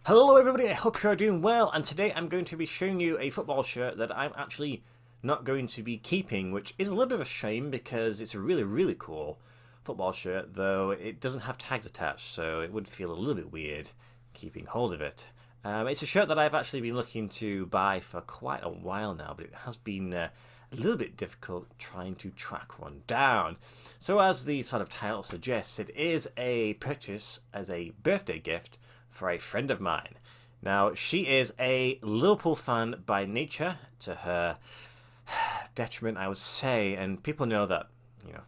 Hello everybody, I hope you are doing well, and today I'm going to be showing you a football shirt that I'm actually not going to be keeping, which is a little bit of a shame because it's a really cool football shirt, though it doesn't have tags attached, so it would feel a little bit weird keeping hold of it. It's a shirt that I've actually been looking to buy for quite a while now, but it has been a little bit difficult trying to track one down. So as the sort of title suggests, it is a purchase as a birthday gift for a friend of mine. Now, she is a Liverpool fan by nature, to her detriment, I would say, and people know that,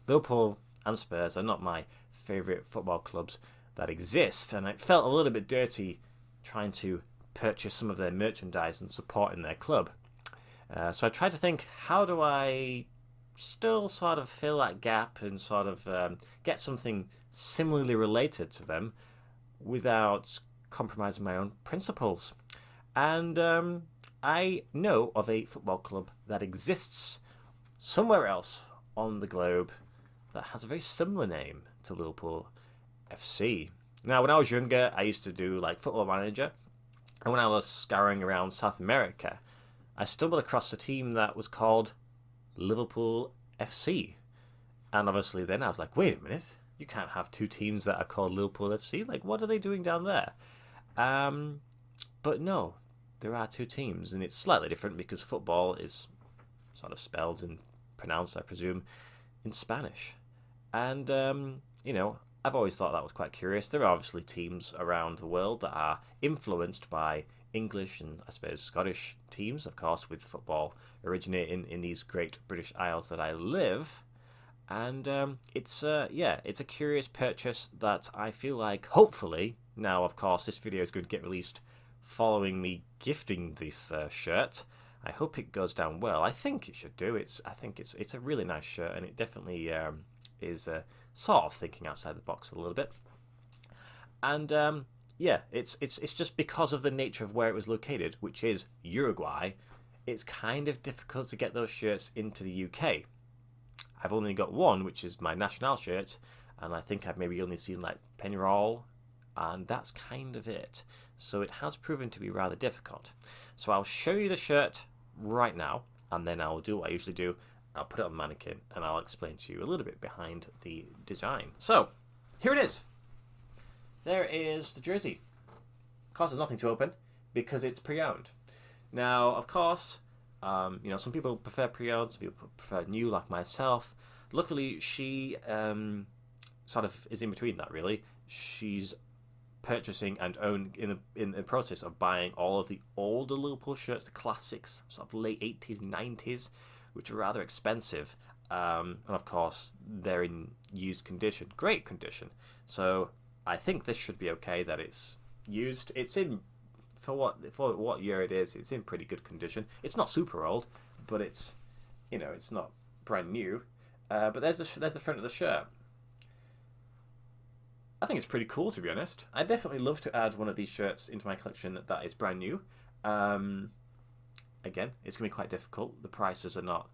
Liverpool and Spurs are not my favourite football clubs that exist, and it felt a little bit dirty trying to purchase some of their merchandise and supporting their club. So I tried to think, how do I still sort of fill that gap and sort of get something similarly related to them without compromising my own principles. And I know of a football club that exists somewhere else on the globe that has a very similar name to Liverpool FC. Now, when I was younger, I used to do like Football Manager, and when I was scouring around South America, I stumbled across a team that was called Liverpool FC. And obviously then I was like, wait a minute, you can't have two teams that are called Liverpool FC. Like, what are they doing down there? But no, there are two teams, and it's slightly different because football is sort of spelled and pronounced, I presume, in Spanish. And, I've always thought that was quite curious. There are obviously teams around the world that are influenced by English and, I suppose, Scottish teams, of course, with football originating in these great British Isles that I live. And it's a curious purchase that I feel like, hopefully, now of course this video is going to get released following me gifting this shirt. I hope it goes down well. I think it should do. I think it's a really nice shirt, and it definitely is sort of thinking outside the box a little bit. And it's just because of the nature of where it was located, which is Uruguay. It's kind of difficult to get those shirts into the UK. I've only got one, which is my national shirt, and I think I've maybe only seen like Pennyroll, and that's kind of it. So it has proven to be rather difficult. So I'll show you the shirt right now, and then I'll do what I usually do. I'll put it on the mannequin, and I'll explain to you a little bit behind the design. So, here it is. There is the jersey. Of course, there's nothing to open, because it's pre-owned. Now, of course, some people prefer pre-owned, some people prefer new, like myself. Luckily, she sort of is in between that, really. She's purchasing and in the process of buying all of the older Liverpool shirts, the classics, sort of late 80s, 90s, which are rather expensive. And of course, they're in used condition, great condition. So I think this should be okay that it's used. It's in, for what year it is, it's in pretty good condition. It's not super old, but it's not brand new. But there's the front of the shirt. I think it's pretty cool, to be honest. I'd definitely love to add one of these shirts into my collection that is brand new. Again, it's going to be quite difficult. The prices are not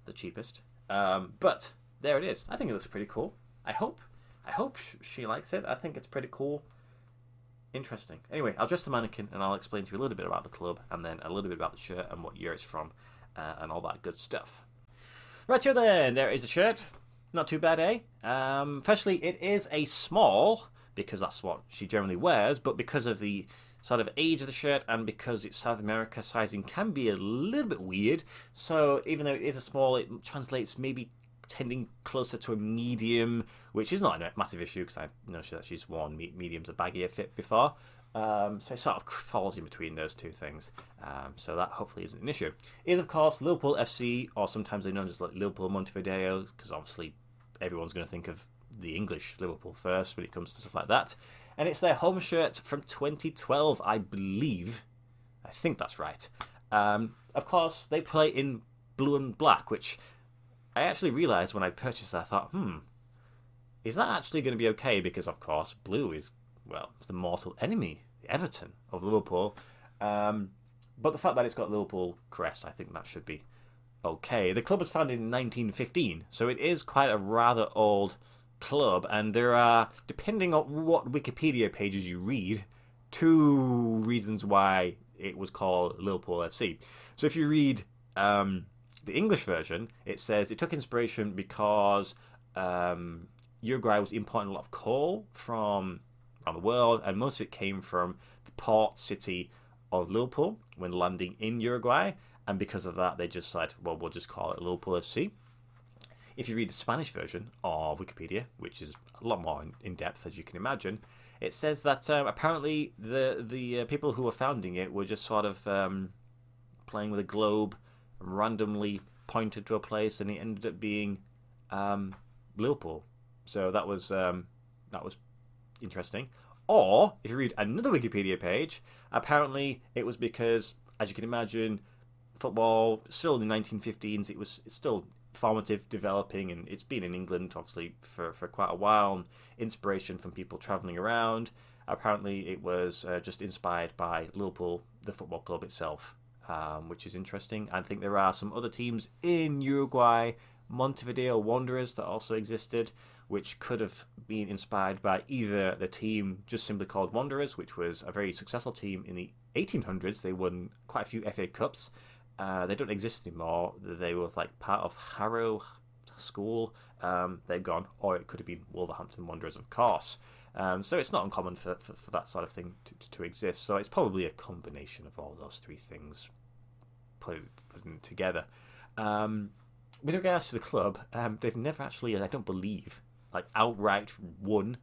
the cheapest. But there it is. I think it looks pretty cool. I hope she likes it. I think it's pretty cool. Interesting. Anyway, I'll dress the mannequin and I'll explain to you a little bit about the club and then a little bit about the shirt and what year it's from and all that good stuff. Right here then, there is the shirt. Not too bad, eh? Firstly, it is a small, because that's what she generally wears, but because of the sort of age of the shirt and because it's South America, sizing can be a little bit weird. So even though it is a small, it translates maybe tending closer to a medium, which is not a massive issue because I know that she's worn mediums a baggier fit before. So it sort of falls in between those two things. So that hopefully isn't an issue. It is, of course, Liverpool FC, or sometimes they're known as like Liverpool Montevideo, because obviously everyone's going to think of the English Liverpool first when it comes to stuff like that. And it's their home shirt from 2012, I believe. I think that's right. Of course, they play in blue and black, which I actually realised when I purchased it. I thought, is that actually going to be okay? Because, of course, blue is, it's the mortal enemy, Everton, of Liverpool. But the fact that it's got Liverpool crest, I think that should be okay. The club was founded in 1915, so it is quite a rather old club, and there are, depending on what Wikipedia pages you read, two reasons why it was called Liverpool FC. So if you read the English version, it says it took inspiration because Uruguay was importing a lot of coal from around the world, and most of it came from the port city of Liverpool when landing in Uruguay, and because of that, they just said, well, we'll just call it Liverpool FC. If you read the Spanish version of Wikipedia, which is a lot more in depth, as you can imagine, it says that apparently the people who were founding it were just sort of playing with a globe, randomly pointed to a place, and it ended up being Liverpool. So that was interesting. Or if you read another Wikipedia page, apparently it was because, as you can imagine, football still in the 1915s. It's still formative, developing, and it's been in England obviously for quite a while. And inspiration from people travelling around. Apparently, it was just inspired by Liverpool, the football club itself, which is interesting. I think there are some other teams in Uruguay, Montevideo Wanderers, that also existed, which could have been inspired by either the team just simply called Wanderers, which was a very successful team in the 1800s. They won quite a few FA Cups. They don't exist anymore. They were like part of Harrow School. They've gone. Or it could have been Wolverhampton Wanderers, of course. So it's not uncommon for that sort of thing to exist. So it's probably a combination of all those three things put together. With regards to the club, they've never actually, I don't believe, like outright won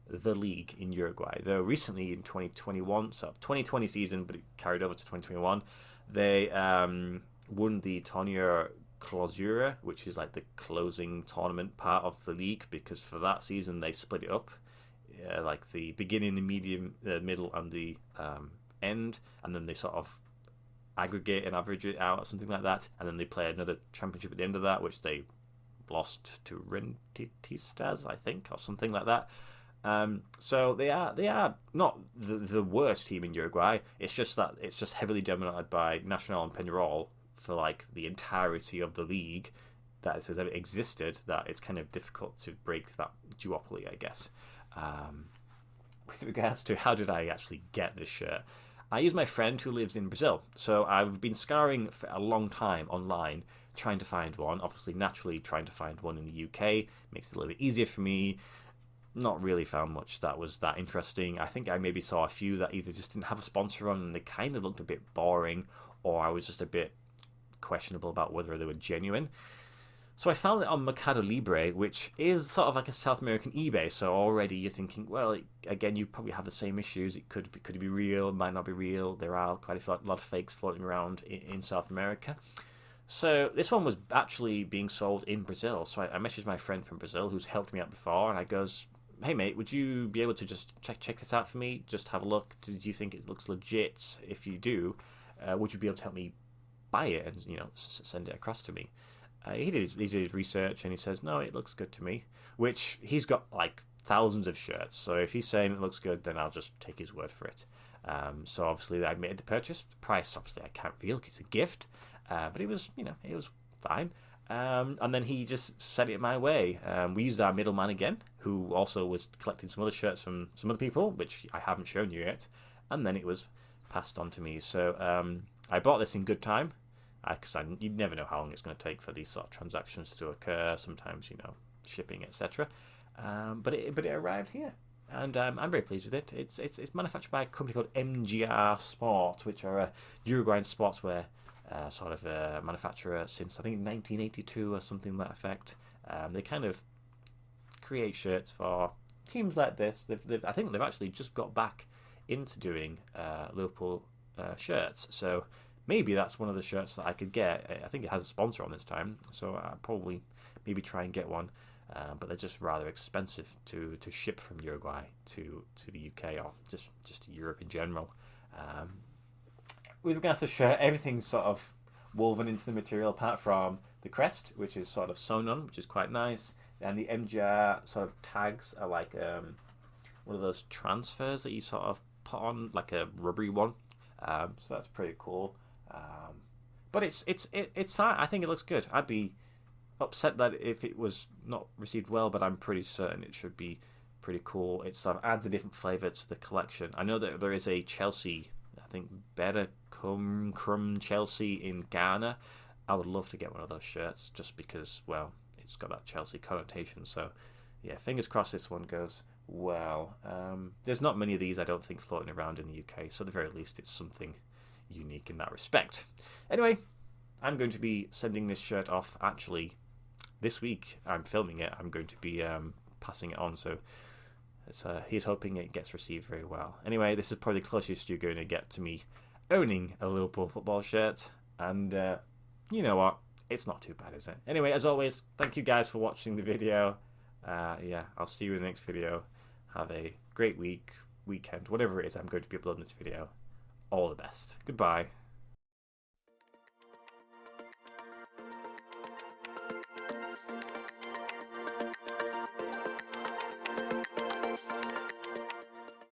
the league in Uruguay. Though recently in 2021, so 2020 season, but it carried over to 2021, they won the Torneo Clausura, which is like the closing tournament part of the league, because for that season they split it up, like the beginning, the medium, the middle, and the end, and then they sort of aggregate and average it out or something like that, and then they play another championship at the end of that, which they lost to Rentistas, I think, or something like that. So they are not the worst team in Uruguay. It's just that it's just heavily dominated by Nacional and Peñarol for like the entirety of the league that has ever existed. That it's kind of difficult to break that duopoly, I guess. With regards to how did I actually get this shirt, I use my friend who lives in Brazil. So I've been scouring for a long time online trying to find one. Obviously, naturally, trying to find one in the UK makes it a little bit easier for me. Not really found much that was that interesting. I think I maybe saw a few that either just didn't have a sponsor on and they kind of looked a bit boring, or I was just a bit questionable about whether they were genuine. So I found it on Mercado Libre, which is sort of like a South American eBay. So already you're thinking, well, again, you probably have the same issues. It could be real, it might not be real. There are quite a lot of fakes floating around in South America. So this one was actually being sold in Brazil. So I messaged my friend from Brazil who's helped me out before, and I goes, hey mate, would you be able to just check this out for me? Just have a look. Do you think it looks legit? If you do, would you be able to help me buy it and send it across to me? He did his research and he says, no, it looks good to me. Which he's got like thousands of shirts, so if he's saying it looks good, then I'll just take his word for it. So obviously I made the purchase. The price, obviously, I can't reveal because it's a gift, but it was fine. And then he just sent it my way. We used our middleman again, who also was collecting some other shirts from some other people, which I haven't shown you yet. And then it was passed on to me. So I bought this in good time, because you never know how long it's going to take for these sort of transactions to occur. Sometimes, shipping, etc. But it arrived here, and I'm very pleased with it. It's manufactured by a company called MGR Sport, which are a Uruguayan sportswear sort of manufacturer since I think 1982 or something to that effect. They kind of create shirts for teams like this. I think they've actually just got back into doing Liverpool shirts. So maybe that's one of the shirts that I could get. I think it has a sponsor on this time, so I'll probably maybe try and get one. But they're just rather expensive to ship from Uruguay to the UK or just to Europe in general. With regards to the shirt, everything's sort of woven into the material apart from the crest, which is sort of sewn on, which is quite nice. And the MGR sort of tags are like one of those transfers that you sort of put on, like a rubbery one. So that's pretty cool. But it's fine. I think it looks good. I'd be upset that if it was not received well, but I'm pretty certain it should be pretty cool. It sort of adds a different flavour to the collection. I know that there is a Chelsea, I think Better Crum Chelsea in Ghana. I would love to get one of those shirts just because, well, it's got that Chelsea connotation. So, yeah, fingers crossed this one goes well. There's not many of these, I don't think, floating around in the UK. So, at the very least, it's something unique in that respect. Anyway, I'm going to be sending this shirt off actually this week. I'm filming it. I'm going to be passing it on. So, he's hoping it gets received very well. Anyway, this is probably the closest you're going to get to me owning a Liverpool football shirt. And you know what? It's not too bad, is it? Anyway, as always, thank you guys for watching the video. Yeah, I'll see you in the next video. Have a great weekend, whatever it is I'm going to be uploading this video. All the best. Goodbye.